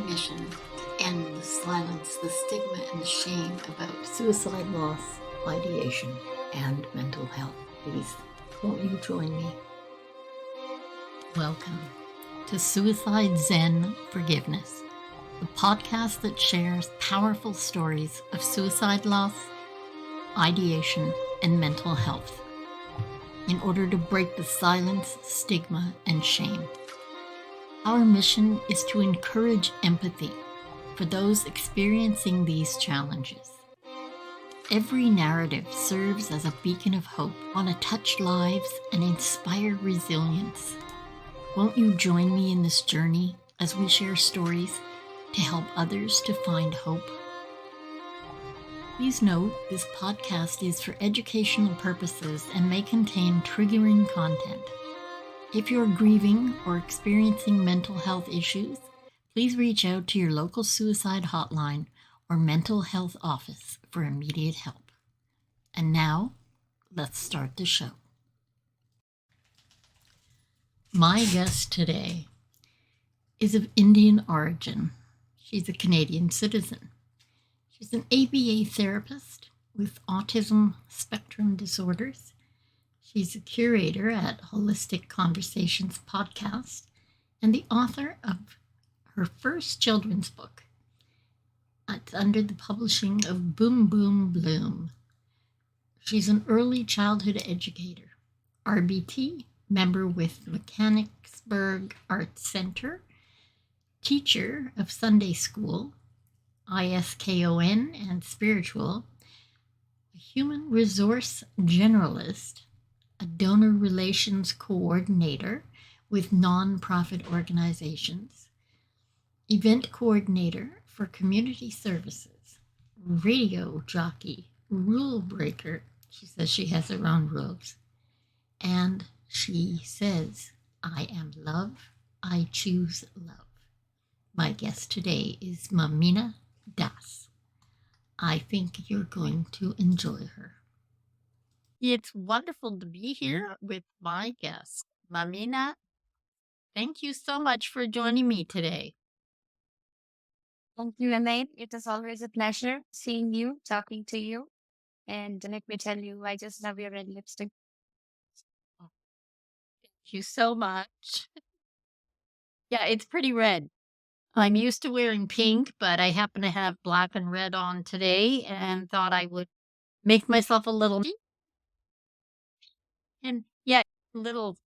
mission to end, silence the stigma and shame about suicide loss, ideation, and mental health. Please, won't you join me? Welcome to Suicide Zen Forgiveness, the podcast that shares powerful stories of suicide loss, ideation, and mental health in order to break the silence, stigma, and shame. Our mission is to encourage empathy for those experiencing these challenges. Every narrative serves as a beacon of hope on to touch lives and inspire resilience. Won't you join me in this journey as we share stories to help others to find hope? Please note this podcast is for educational purposes and may contain triggering content. If you're grieving or experiencing mental health issues, please reach out to your local suicide hotline or mental health office for immediate help. And now, let's start the show. My guest today is of Indian origin. She's a Canadian citizen. She's an ABA therapist with autism spectrum disorders. She's a curator at Holistic Conversations podcast and the author of her first children's book. It's under the publishing of Boom Boom Bloom. She's an early childhood educator, RBT, member with Mechanicsburg Arts Center, teacher of Sunday school, ISKON and spiritual, a human resource generalist, a donor relations coordinator with nonprofit organizations, event coordinator for community services, radio jockey, rule breaker. She says she has her own rules. And she says, I am love, I choose love. My guest today is Mamina Das. I think you're going to enjoy her. It's wonderful to be here with my guest, Mamina. Thank you so much for joining me today. Thank you, Elaine. It is always a pleasure seeing you, talking to you. And let me tell you, I just love your red lipstick. Thank you so much. Yeah, it's pretty red. I'm used to wearing pink, but I happen to have black and red on today and thought I would make myself a little, and yeah, a little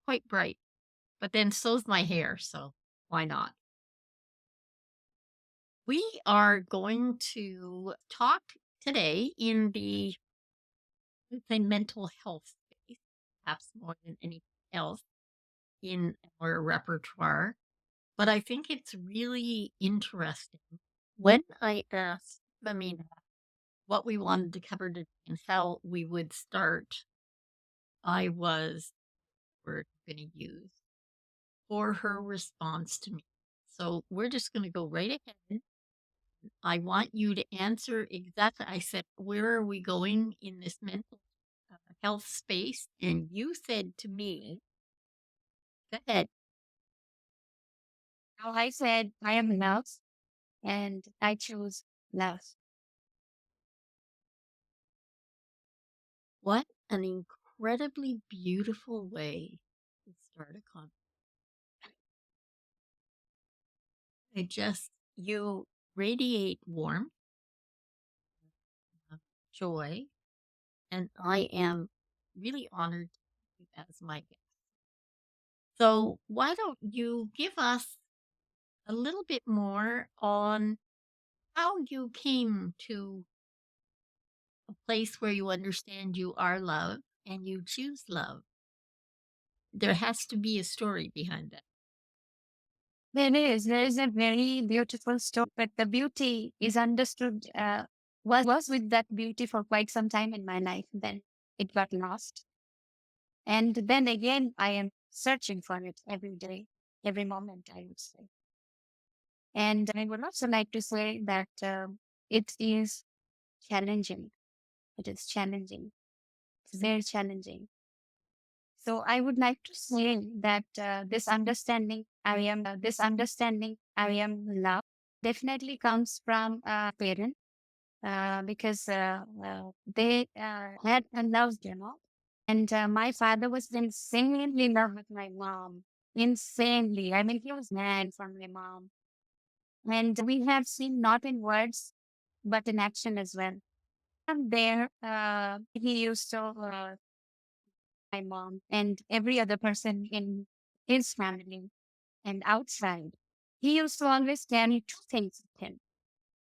quite bright, but then so's my hair, so why not? We are going to talk today in the, let's say, mental health space, perhaps more than anything else in our repertoire. But I think it's really interesting. When I asked Mamina what we wanted to cover today and how we would start, we're going to use for her response to me. So we're just going to go right ahead. I want you to answer exactly. I said, where are we going in this mental health space? And you said to me, go ahead. Now I said, I am love and I choose love. What an incredibly beautiful way to start a conversation. You radiate warmth, joy, and I am really honored to have you as my guest. So, why don't you give us a little bit more on how you came to a place where you understand you are love and you choose love? There has to be a story behind that. There is a very beautiful story, but the beauty is understood, was with that beauty for quite some time in my life. Then it got lost. And then again, I am searching for it every day, every moment, I would say. And I would also like to say that it is challenging. It is challenging. It's very challenging. So I would like to say that this understanding I am loved definitely comes from a parent because they had a love, And my father was insanely in love with my mom. Insanely. I mean, he was mad for my mom. And we have seen not in words, but in action as well. From there, he used to my mom and every other person in his family and outside. He used to always carry two things with him.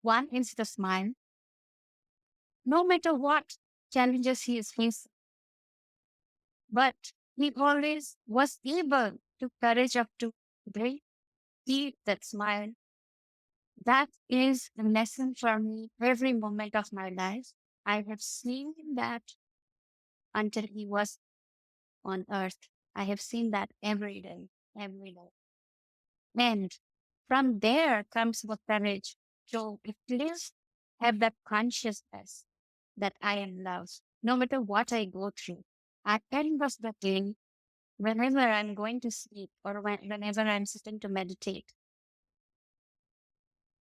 One is the smile, no matter what challenges he is facing. But he always was able to courage up to breathe, keep that smile. That is a lesson for me every moment of my life. I have seen that until he was on earth. I have seen that every day, every day. And from there comes the courage to at least have that consciousness that I am loved, no matter what I go through. At the end of the day, whenever I'm going to sleep or whenever I'm sitting to meditate.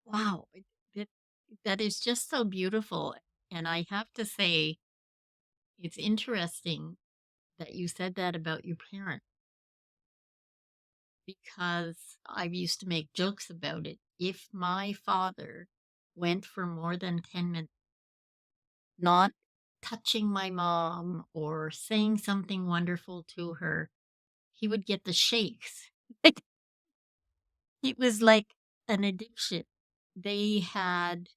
Wow, that that is just so beautiful. And I have to say, it's interesting that you said that about your parents because I used to make jokes about it. If my father went for more than 10 minutes not touching my mom or saying something wonderful to her, he would get the shakes. It was like an addiction. They had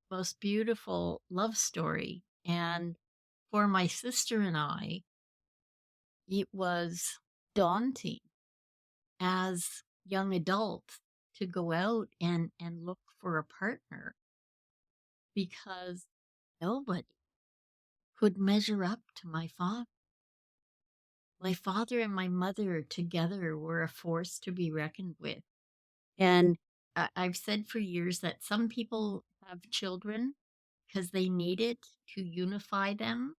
most beautiful love story. And for my sister and I, it was daunting as young adults to go out and look for a partner because nobody could measure up to my father. My father and my mother together were a force to be reckoned with. And I've said for years that some people have children because they need it to unify them.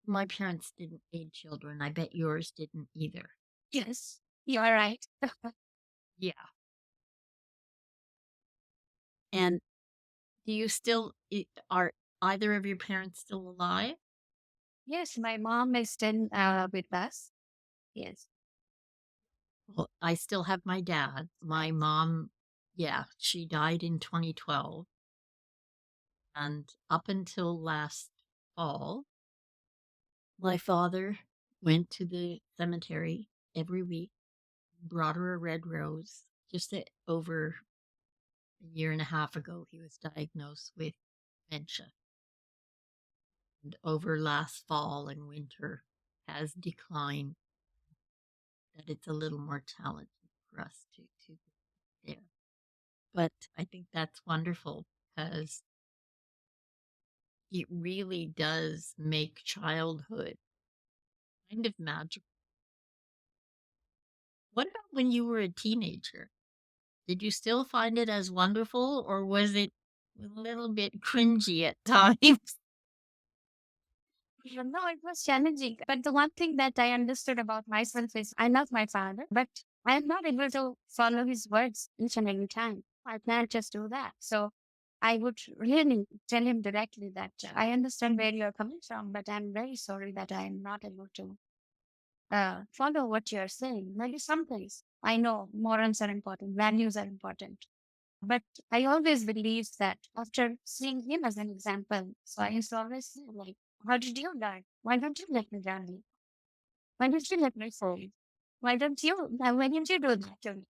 My parents didn't need children. I bet yours didn't either. Yes, you are right. Yeah. And do you still are either of your parents still alive? Yes, my mom is still with us. Yes. Well, I still have my dad. My mom, yeah, she died in 2012. And up until last fall, my father went to the cemetery every week, brought her a red rose. Just over a year and a half ago, he was diagnosed with dementia. And over last fall and winter has declined, that it's a little more challenging for us to get there. But I think that's wonderful because it really does make childhood kind of magical. What about when you were a teenager? Did you still find it as wonderful or was it a little bit cringy at times? No, it was challenging. But the one thing that I understood about myself is I love my father, but I am not able to follow his words each and every time. I can't just do that. So I would really tell him directly that I understand where you're coming from, but I'm very sorry that I'm not able to follow what you're saying. Maybe some things I know morals are important, values are important. But I always believed that after seeing him as an example, so I used to always say, like, how did you learn? Why don't you let me learn? Why don't you let me fall? Why didn't you do that to me?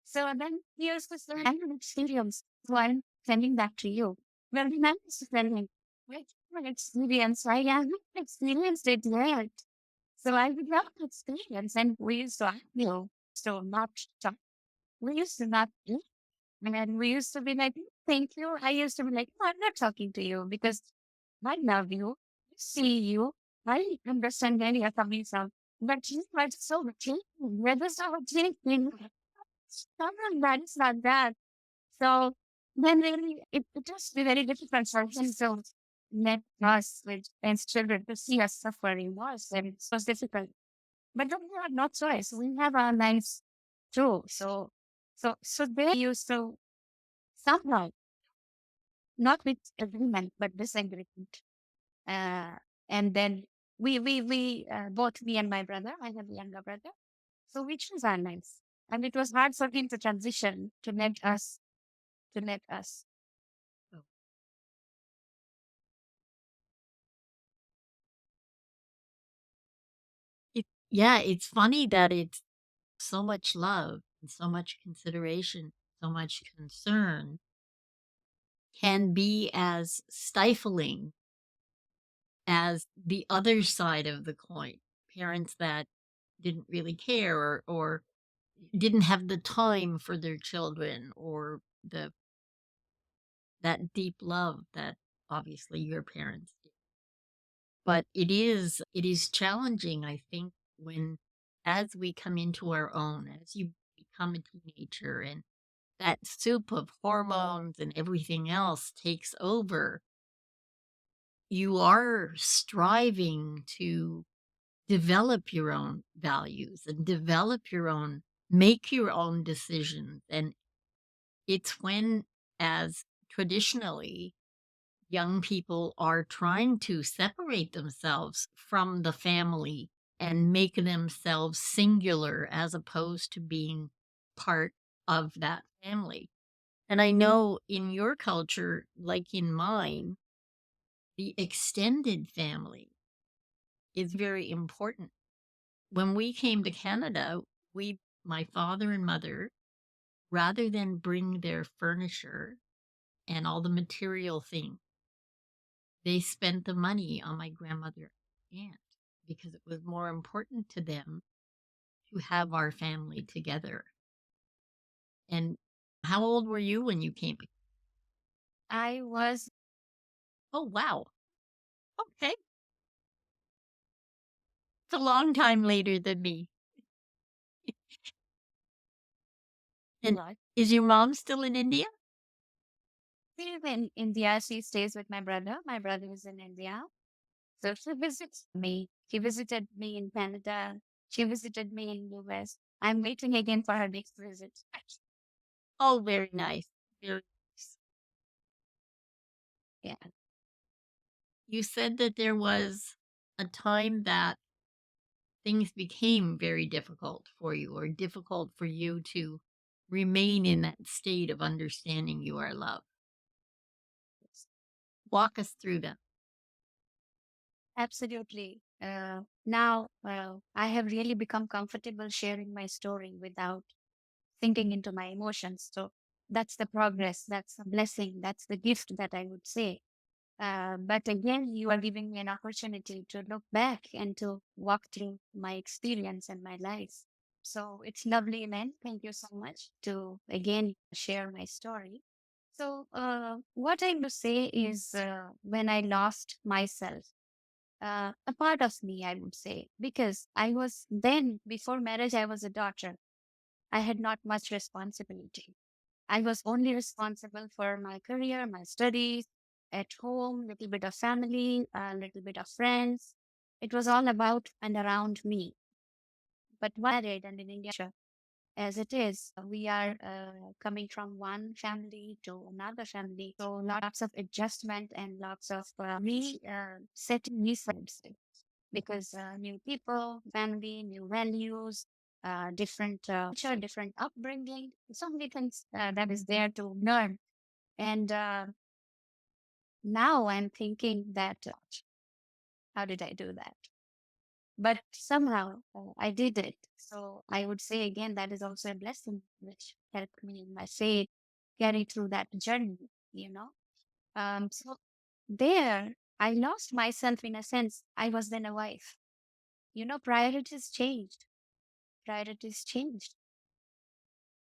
So then here's this random experience. So I'm sending that to you. Well, the man is sending, wait, an experience. I haven't experienced it yet. So I would love to experience. And we used to, so not talk. We used to not do. And we used to be like, thank you. I used to be like, no, I'm not talking to you because I love you. I see you. I understand where you're coming from. But you are so routine. You're just so routine. Someone that is not that. So then really, it just be very difficult for him to let us with and children to see us suffering worse. And it's so difficult. But then we have no choice. We have our lives too. So So they used to somehow, not with agreement, but disagreement. Uh, and then both me and my brother, I have a younger brother, so we chose our lives. And it was hard for him to transition to let us. Oh. Yeah, it's funny that it's so much love and so much consideration, so much concern can be as stifling as the other side of the coin. Parents that didn't really care or didn't have the time for their children or the that deep love that obviously your parents did. But it is challenging, I think, when as we come into our own, as you become a teenager and that soup of hormones and everything else takes over, you are striving to develop your own values and develop your own make your own decisions. And it's when, as traditionally, young people are trying to separate themselves from the family and make themselves singular as opposed to being part of that family. And I know in your culture, like in mine, the extended family is very important. When we came to Canada, my father and mother, rather than bring their furniture and all the material things, they spent the money on my grandmother and aunt because it was more important to them to have our family together. And how old were you when you came? I was Oh, wow. Okay. It's a long time later than me. And right. is your mom still in India? We live in India. She stays with my brother. My brother is in India. So she visits me. She visited me in Canada. She visited me in US. I'm waiting again for her next visit. Oh, very nice. Very nice. Yeah. You said that there was a time that things became very difficult for you or difficult for you to remain in that state of understanding you are loved. Walk us through them. Absolutely. Now, I have really become comfortable sharing my story without sinking into my emotions. So that's the progress. That's a blessing. That's the gift that I would say. But again, you are giving me an opportunity to look back and to walk through my experience and my life. So it's lovely, man. Thank you so much to again share my story. So, what I would say is when I lost myself, a part of me, I would say, because I was then, before marriage, I was a daughter. I had not much responsibility. I was only responsible for my career, my studies, at home, little bit of family, a little bit of friends. It was all about and around me. But married and in India, as it is, we are coming from one family to another family. So lots of adjustment and lots of setting reset because new people, family, new values, different culture, different upbringing, so many things that is there to learn. And now I'm thinking that how did I do that? But somehow I did it. So I would say again, that is also a blessing which helped me in my faith carry through that journey. So there, I lost myself in a sense. I was then a wife. Priorities changed. Priorities changed.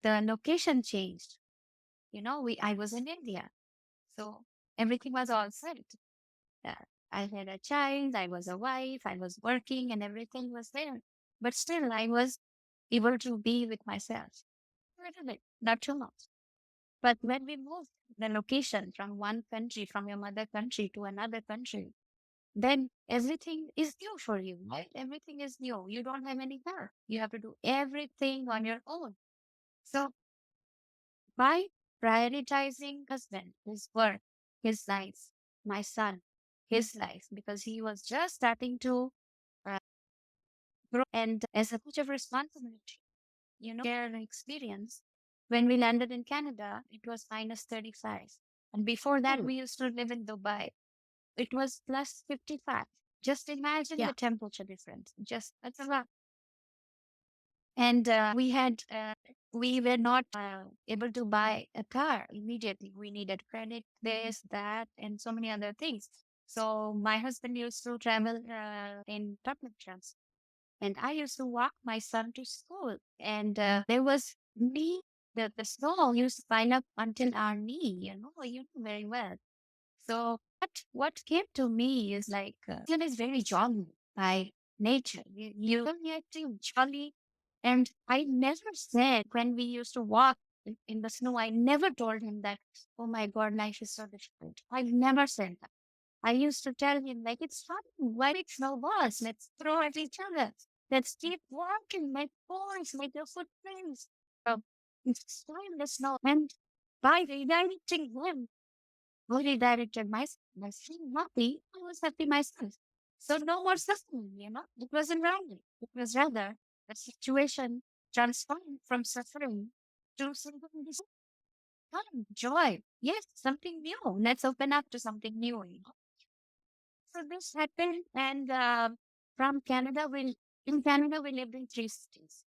The location changed. I was in India. So everything was all set. Uh, I had a child, I was a wife, I was working, and everything was there. But still, I was able to be with myself a little bit, not too much. But when we moved the location from one country, from your mother country to another country, then everything is new for you, right? Everything is new. You don't have any help. You have to do everything on your own. So by prioritizing husband, his work, his life, my son, his life, because he was just starting to uh, grow and as a much of responsibility, share an experience. When we landed in Canada, it was minus 35. And before that, Oh, we used to live in Dubai. It was plus 55. Just imagine yeah. the temperature difference. Just that's a lot. And we were not able to buy a car immediately. We needed credit, this, that, and so many other things. So my husband used to travel in public transport, and I used to walk my son to school. And there was knee, the snow used to pile up until our knee. You know very well. So what came to me is like, Indian is very jolly by nature. You are too jolly. And I never said when we used to walk in the snow, I never told him that, oh my God, life is so difficult. I never said that. I used to tell him, like, it's fun. Why make snowballs? Let's throw at each other. Let's keep walking, make points, make your footprints. Stay in the snow. And by redirecting him, fully directed myself happy, I was happy myself. So no more suffering. It wasn't random. It was rather a situation transformed from suffering to something fun, joy. Yes, something new. Let's open up to something new. So this happened, and from Canada, in Canada we lived in three cities.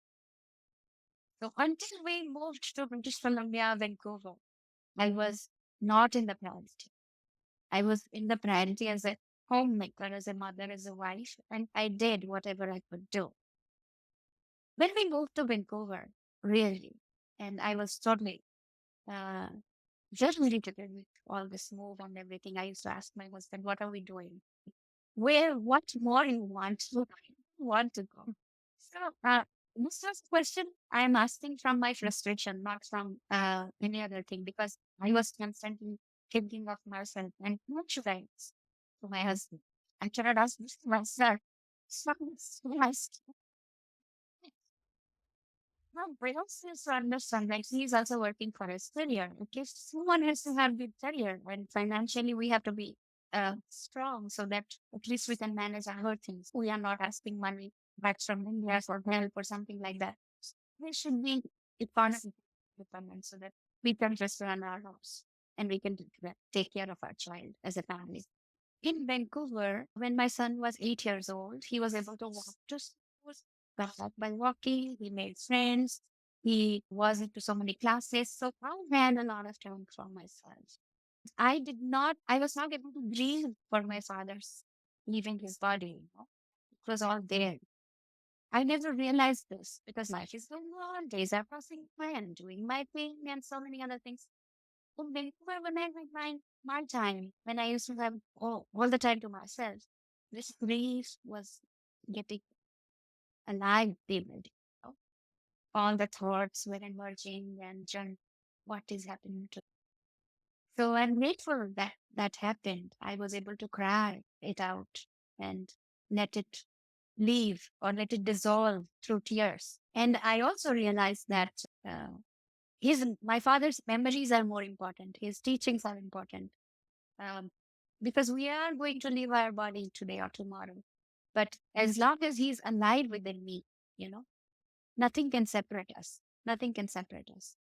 So until we moved to British Columbia, Vancouver, I was not in the priority. I was in the priority as a homemaker, as a mother, as a wife, and I did whatever I could do. When we moved to Vancouver, really, and I was totally uh, just irritated with all this move and everything. I used to ask my husband, "What are we doing? What more you want to want to go?" So, this was a question I am asking from my frustration, not from any other thing, because I was constantly thinking of myself and what should I ask to my husband? I cannot ask this to myself. So, but also to understand, like he's also working for his career. Okay, someone has to have good career, and financially we have to be strong so that at least we can manage our things. We are not asking money back from India for help or something like that. We should be economically dependent so that we can just run our house and we can take care of our child as a family. In Vancouver, when my son was 8 years old, he was able to walk to school, got up by walking, he made friends, he was into so many classes. So I had a lot of time for myself. I was not able to grieve for my father's leaving his body. It was all there. I never realized this because life is going on, days are passing by, I'm doing my thing and so many other things. In Vancouver, when I had my time, when I used to have all the time to myself, this grief was getting alive day by day. All the thoughts were emerging and what is happening to. So I'm grateful that that happened. I was able to cry it out and let it leave or let it dissolve through tears. And I also realized that my father's memories are more important. His teachings are important. Um, because we are going to leave our body today or tomorrow. But as long as he's alive within me, you know, nothing can separate us. Nothing can separate us.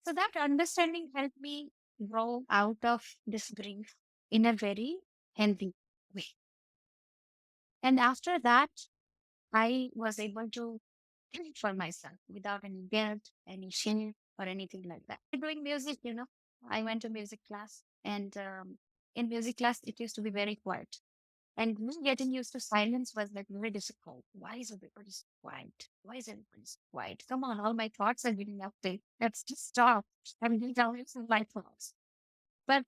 So that understanding helped me grow out of this grief in a very healthy way. And after that, I was able to think for myself without any guilt, any shame, or anything like that. Doing music. I went to music class, and in music class, it used to be very quiet. And me getting used to silence was like very difficult. Why is everybody so quiet? Why is everybody so quiet? Come on, all my thoughts are getting updated. Let's just stop. I'm getting down with my thoughts. But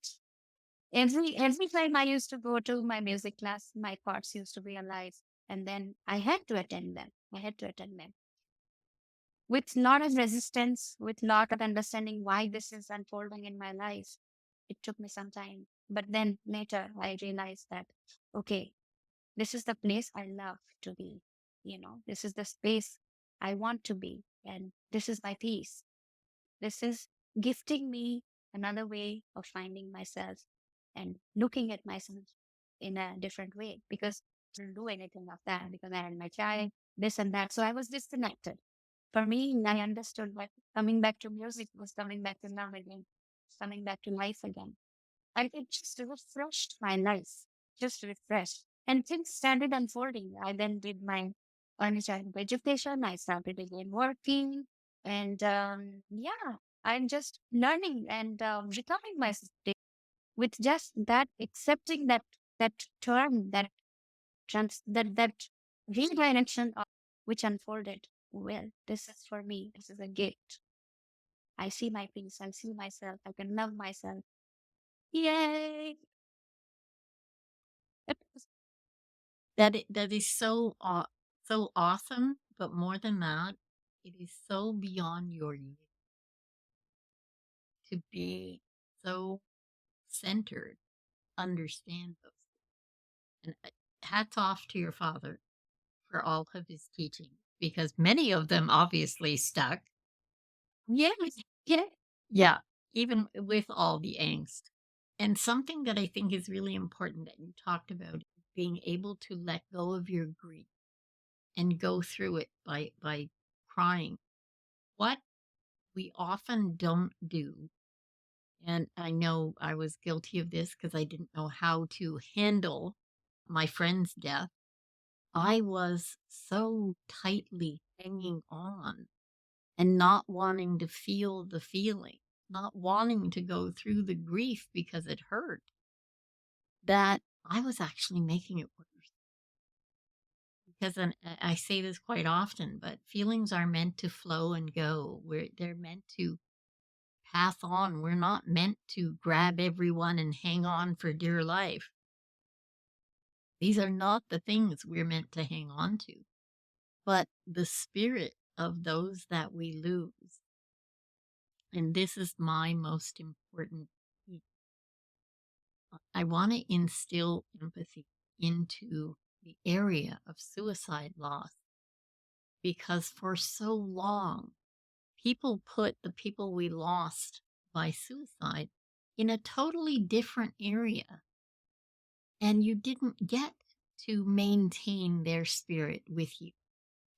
every time I used to go to my music class, my thoughts used to be alive. And then I had to attend them. I had to attend them with lot of resistance, with lot of understanding why this is unfolding in my life. It took me some time. But then later I realized that, okay, this is the place I love to be. This is the space I want to be. And this is my peace. This is gifting me another way of finding myself and looking at myself in a different way, because I didn't do anything of that because I had my child, this and that. So I was disconnected. For me, I understood that coming back to music was coming back to love again, coming back to life again. And it just refreshed my life, just refreshed. And things started unfolding. I then did my early childhood education. I started again working. And yeah, I'm just learning and becoming myself with just that, accepting that turn, that redirection of which unfolded. Well, this is for me. This is a gift. I see my peace. I see myself. I can love myself. Yay! That is so so awesome, but more than that, it is so beyond your years to be so centered, understand those. And hats off to your father for all of his teaching, because many of them obviously stuck. Yes. Yeah. Yeah, even with all the angst. And something that I think is really important that you talked about is being able to let go of your grief and go through it by crying. What we often don't do, and I know I was guilty of this because I didn't know how to handle my friend's death. I was so tightly hanging on and not wanting to feel the feeling, not wanting to go through the grief because it hurt, that I was actually making it worse. Because I say this quite often, but feelings are meant to flow and go. They're meant to pass on. We're not meant to grab everyone and hang on for dear life. These are not the things we're meant to hang on to, but the spirit of those that we lose. And this is my most important piece. I want to instill empathy into the area of suicide loss, because for so long, people put the people we lost by suicide in a totally different area. And you didn't get to maintain their spirit with you.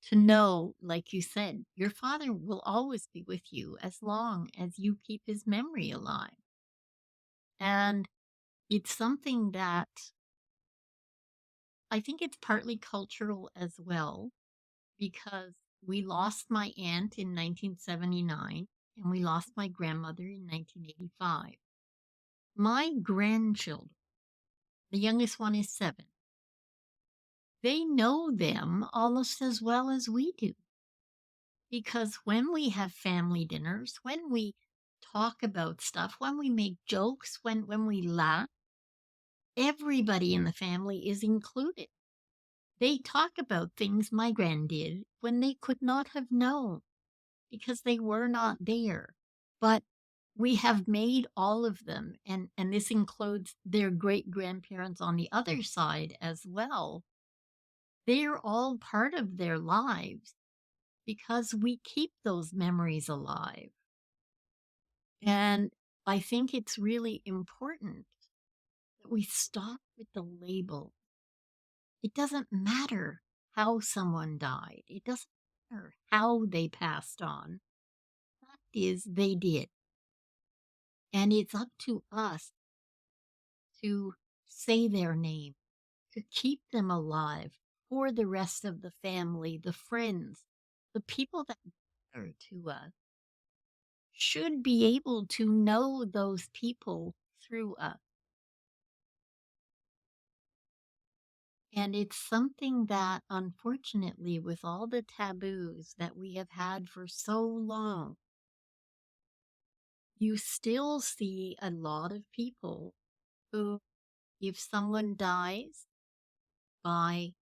To know, like you said, your father will always be with you as long as you keep his memory alive. And it's something that I think it's partly cultural as well, because we lost my aunt in 1979 and we lost my grandmother in 1985. My grandchildren, the youngest one is 7, they know them almost as well as we do. Because when we have family dinners, when we talk about stuff, when we make jokes, when we laugh, everybody in the family is included. They talk about things my grand did when they could not have known because they were not there. But we have made all of them, and this includes their great grandparents on the other side as well. They're all part of their lives because we keep those memories alive. And I think it's really important that we stop with the label. It doesn't matter how someone died, it doesn't matter how they passed on. The fact is, they did. And it's up to us to say their name, to keep them alive for the rest of the family, the friends, the people that matter to us should be able to know those people through us. And it's something that, unfortunately, with all the taboos that we have had for so long, you still see a lot of people who, if someone dies by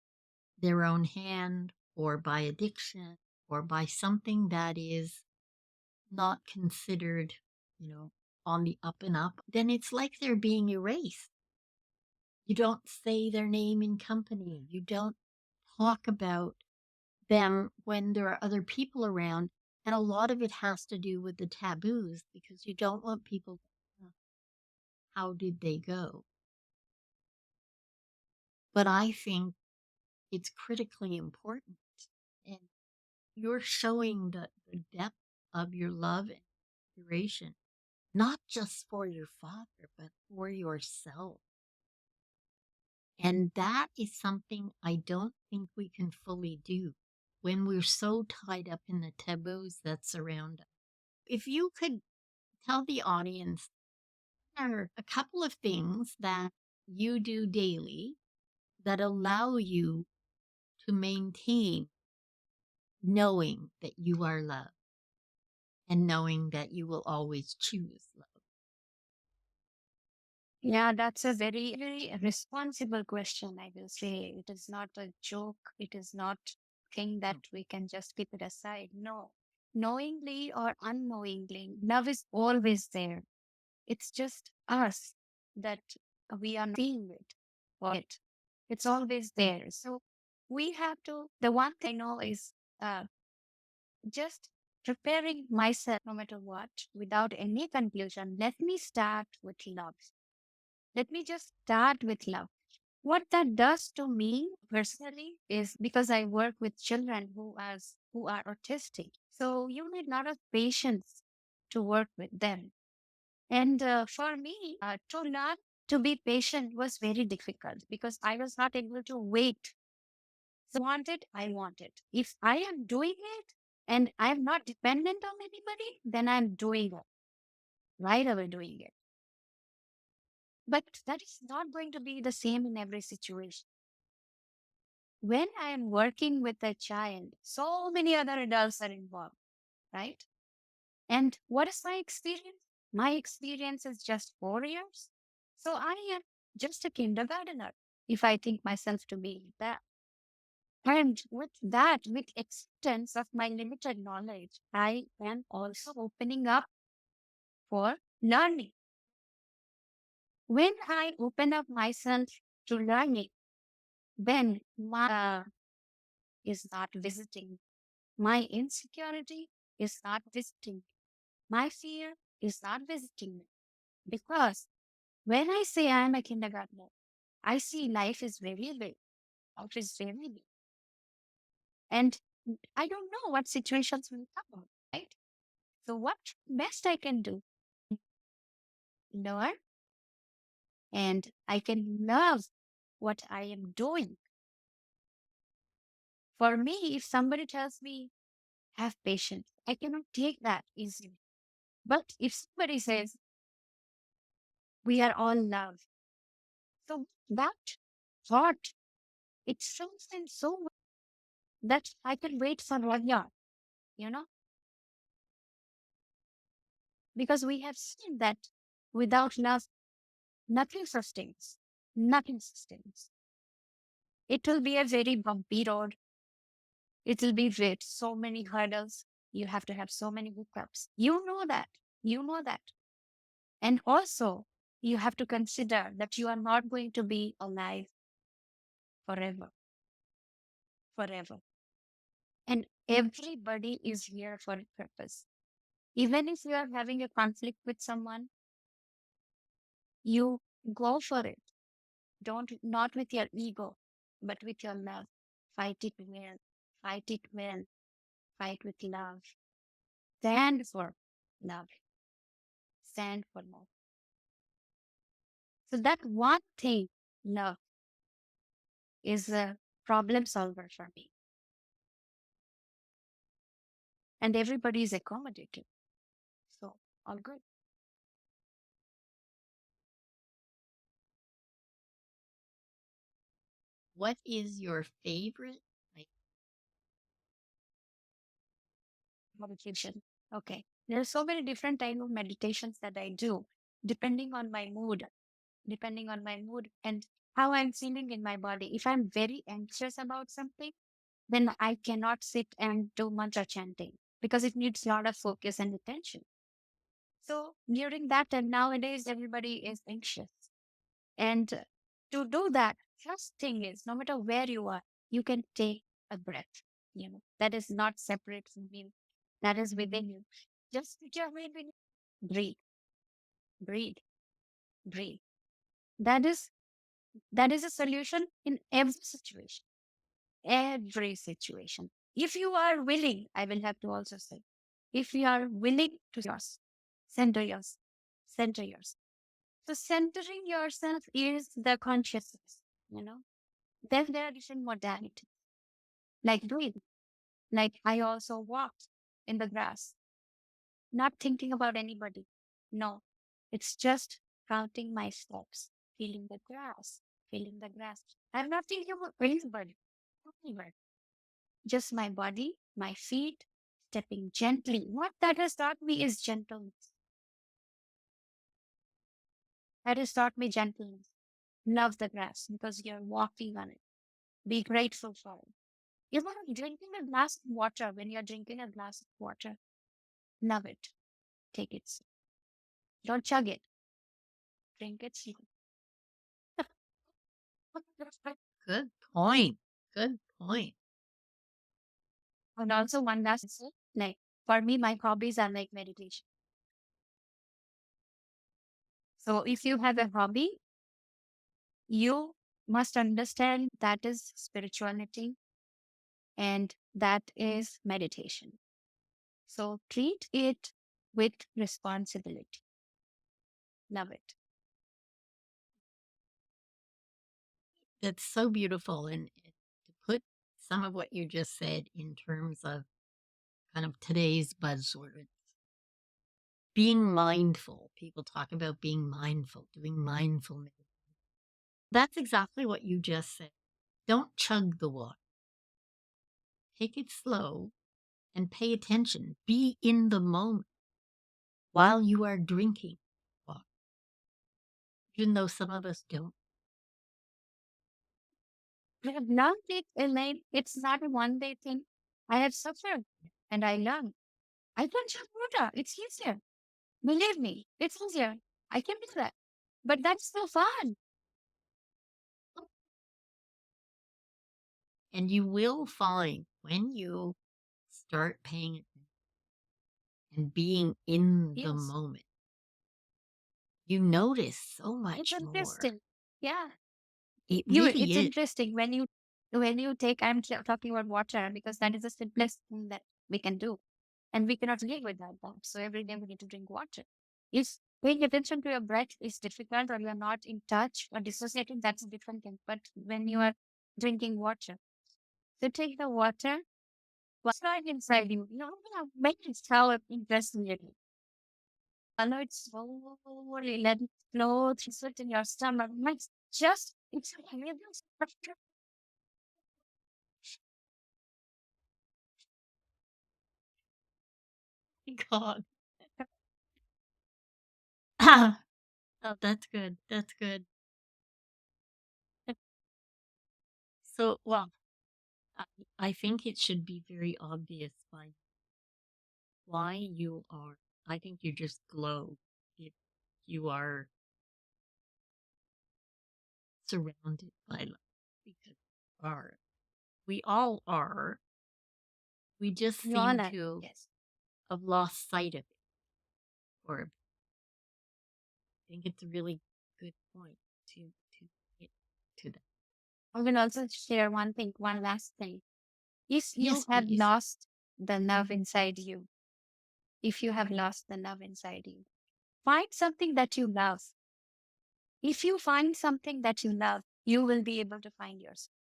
their own hand or by addiction or by something that is not considered, on the up and up, then it's like they're being erased. You don't say their name in company. You don't talk about them when there are other people around. And a lot of it has to do with the taboos because you don't want people to know how did they go. But I think it's critically important. And you're showing the depth of your love and inspiration, not just for your father, but for yourself. And that is something I don't think we can fully do when we're so tied up in the taboos that surround us. If you could tell the audience, there are a couple of things that you do daily that allow you to maintain knowing that you are loved and knowing that you will always choose love. Yeah, that's a very, very responsible question, I will say. It is not a joke. It is not thing that we can just keep it aside. No. Knowingly or unknowingly, love is always there. It's just us that we are not seeing it or it. It's always there. So we have to, the one thing I know is uh, just preparing myself no matter what, without any conclusion. Let me start with love. Let me just start with love. What that does to me personally is because I work with children who are autistic. So you need a lot of patience to work with them. And for me, to learn to be patient was very difficult because I was not able to wait. So I want it. If I am doing it and I am not dependent on anybody, then I'm doing it, right away doing it. But that is not going to be the same in every situation. When I am working with a child, so many other adults are involved, right? And what is my experience? My experience is just 4 years. So I am just a kindergartner, if I think myself to be that. And with that, with acceptance of my limited knowledge, I am also opening up for learning. When I open up myself to learning, then my is not visiting. My insecurity is not visiting. My fear is not visiting me. Because when I say I am a kindergartner, I see life is very big. Life is very big. And I don't know what situations will come, right? So what best I can do? Learn and I can love what I am doing. For me, if somebody tells me, have patience, I cannot take that easily. But if somebody says, we are all love, so that thought, it shows them so well that I can wait for 1 year, you know, because we have seen that without love, nothing sustains. Nothing sustains. It will be a very bumpy road. It will be with so many hurdles. You have to have so many hiccups. You know that. You know that. And also, you have to consider that you are not going to be alive forever, forever. And everybody is here for a purpose. Even if you are having a conflict with someone, you go for it. Don't, not with your ego, but with your love. Fight it well. Fight it well. Fight with love. Stand for love. Stand for love. So that one thing, love, is a problem solver for me. And everybody is accommodated. So all good. What is your favorite? Like, Meditation. Okay. There are so many different type of meditations that I do, depending on my mood, depending on my mood and how I'm feeling in my body. If I'm very anxious about something, then I cannot sit and do mantra chanting because it needs a lot of focus and attention. So during that time, nowadays everybody is anxious. And to do that, first thing is no matter where you are, you can take a breath. That is not separate from you. that is within you. Just put your mind in, breathe, breathe, breathe. That is that is a solution in every situation. Every situation. If you are willing, I will have to also say, if you are willing to yours, center yours, center yours. So centering yourself is the consciousness, you know. Then there are different modalities, like breathe. Like I also walked in the grass, not thinking about anybody. No, it's just counting my steps, feeling the grass, feeling the grass. I'm not thinking about anybody, anywhere. Just my body, my feet, stepping gently. What that has taught me is gentleness. That has taught me gentleness. Love the grass because you're walking on it. Be grateful for it. Even drinking a glass of water, when you're drinking a glass of water, love it. Take it. Don't chug it. Drink it. Good point. Good point. And also one last thing, like for me, my hobbies are like meditation. So if you have a hobby, you must understand that is spirituality and that is meditation. So treat it with responsibility. Love it. That's so beautiful. And to put some of what you just said in terms of kind of today's buzzword, being mindful. People talk about being mindful, doing mindful meditation. That's exactly what you just said. Don't chug the water. Take it slow and pay attention. Be in the moment while you are drinking water, even though some of us don't. I have learned it, Elaine. It's not a one day thing. I have suffered and I learned. I can chug water. It's easier. Believe me, it's easier. I can do that. But that's so fun. And you will find when you start paying attention and being in the Yes. moment, you notice so It's much more. interesting. Yeah. It You really it's is. interesting when you take talking about water because that is the simplest thing that we can do. And we cannot live without that. So every day we need to drink water. If paying attention to your breath is difficult or you're not in touch or dissociating, that's a different thing. But when you are drinking water, so take the water, what's right inside you. You know, make it how interesting it is. Allow it slowly, let it flow through it in your stomach. It's just, it's amazing. God. Oh, that's good. That's good. So, well, I, I think it should be very obvious by why you are. I think you just glow if you are surrounded by love because you are. We all are. We just You seem honor. to Yes. have lost sight of it. Or I think it's a really good point to get to that. I will also share one thing, one last thing. If you Yes, have please. lost the love inside you, if you have lost the love inside you, find something that you love. If you find something that you love, you will be able to find yourself.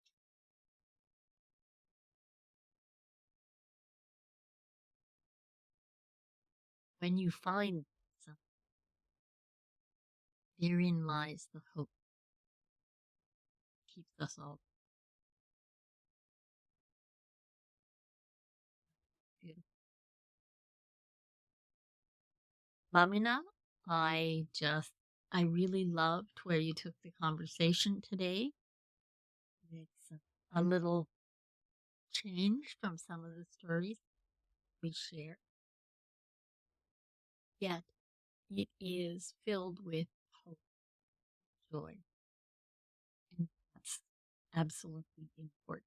When you find something, therein lies the hope that keeps us all good. Mamina, I really loved where you took the conversation today. It's a little change from some of the stories we share, yet it is filled with hope, joy, and that's absolutely important.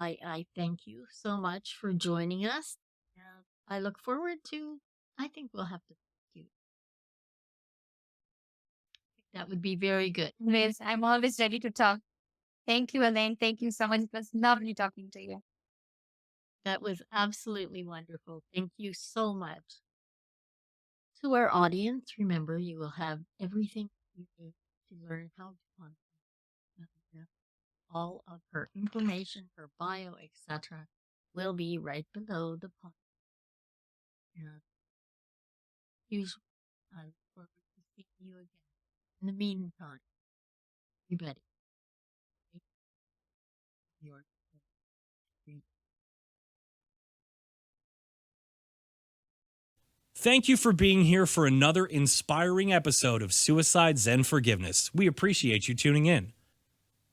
I thank you so much for joining us. And I look forward to, I think we'll have to, you. That would be very good. Liz, I'm always ready to talk. Thank you, Elaine. Thank you so much. It was lovely talking to you. That was absolutely wonderful. Thank you so much. To our audience, remember you will have everything you need to learn how to contact Mamina. All of her information, her bio, etc., will be right below the podcast. And usually, I look forward to seeing you again. In the meantime, everybody, take your breath. Thank you for being here for another inspiring episode of Suicide Zen Forgiveness. We appreciate you tuning in.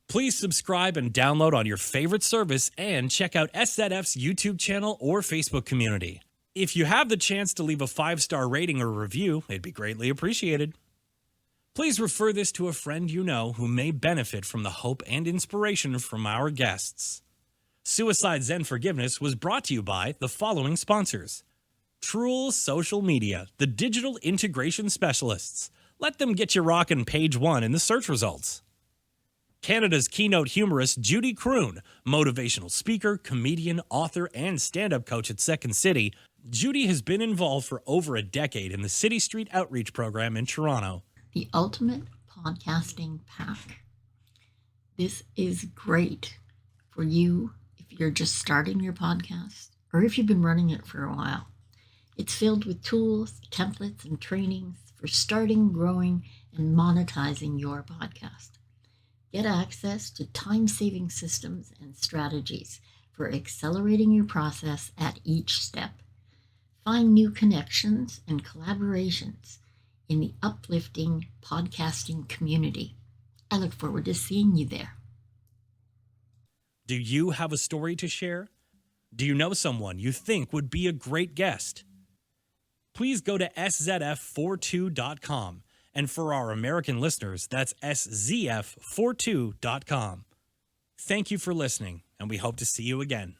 Please subscribe and download on your favorite service and check out SZF's YouTube channel or Facebook community. If you have the chance to leave a 5-star rating or review, it'd be greatly appreciated. Please refer this to a friend you know who may benefit from the hope and inspiration from our guests. Suicide Zen Forgiveness was brought to you by the following sponsors: Truel Social Media, the digital integration specialists. Let them get you rockin' page 1 in the search results. Canada's keynote humorist Judy Croon, motivational speaker, comedian, author, and stand-up coach at Second City. Judy has been involved for over a decade in the City Street Outreach Program in Toronto. The ultimate podcasting pack. This is great for you if you're just starting your podcast or if you've been running it for a while. It's filled with tools, templates, and trainings for starting, growing, and monetizing your podcast. Get access to time-saving systems and strategies for accelerating your process at each step. Find new connections and collaborations in the uplifting podcasting community. I look forward to seeing you there. Do you have a story to share? Do you know someone you think would be a great guest? Please go to szf42.com. And for our American listeners, that's szf42.com. Thank you for listening, and we hope to see you again.